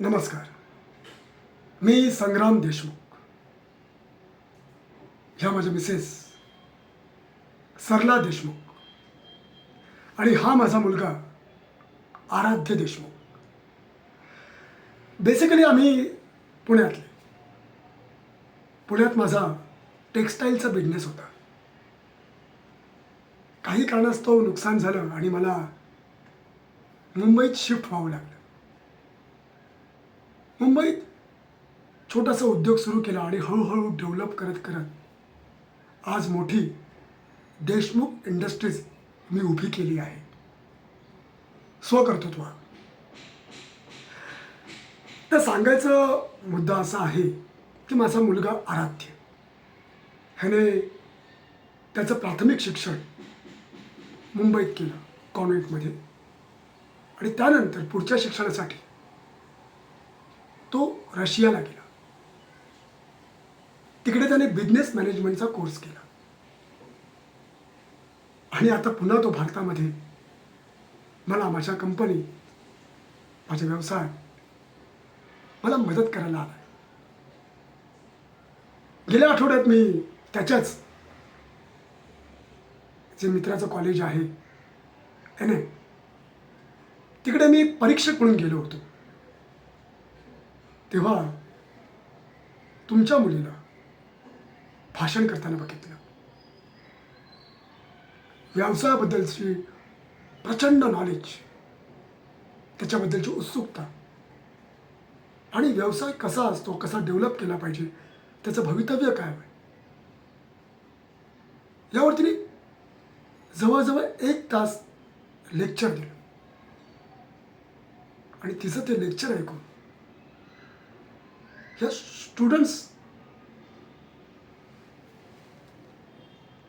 नमस्कार. मी संग्राम देशमुख. ह्या माझ्या मिसेस सरला देशमुख आणि हा माझा मुलगा आराध्य देशमुख. बेसिकली आम्ही पुण्यातले. पुण्यात माझा टेक्स्टाईलचा बिझनेस होता. काही कारणास्तव नुकसान झालं आणि मला मुंबईत शिफ्ट व्हावं लागलं. मुंबईत छोटासा उद्योग सुरू केला आणि हळूहळू डेव्हलप करत करत आज मोठी देशमुख इंडस्ट्रीज मी उभी केली आहे. स्वकर्तृत्व. तर सांगायचा मुद्दा असा आहे की माझा मुलगा आराध्य ह्याने त्याचं प्राथमिक शिक्षण मुंबईत केलं कॉन्व्हेंटमध्ये आणि त्यानंतर पुढच्या शिक्षणासाठी तो रशियाला गेला. तिकडे त्याने बिझनेस मॅनेजमेंटचा कोर्स केला आणि आता पुन्हा तो भारतामध्ये मला माझ्या कंपनी माझ्या व्यवसाय मला मदत करायला आला. गेल्या आठवड्यात मी त्याच्याच जे मित्राचं कॉलेज आहे NM तिकडे मी परीक्षक म्हणून गेलो होतो. तेव्हा तुमच्या मुलीला भाषण करताना बघितलं. व्यवसायाबद्दलची प्रचंड नॉलेज, त्याच्याबद्दलची उत्सुकता आणि व्यवसाय कसा असतो, कसा डेव्हलप केला पाहिजे, त्याचं भवितव्य काय आहे यावर तिने जवळजवळ 1 तास लेक्चर दिलं आणि तिचं ते लेक्चर ऐकून ह्या स्टुडंट्स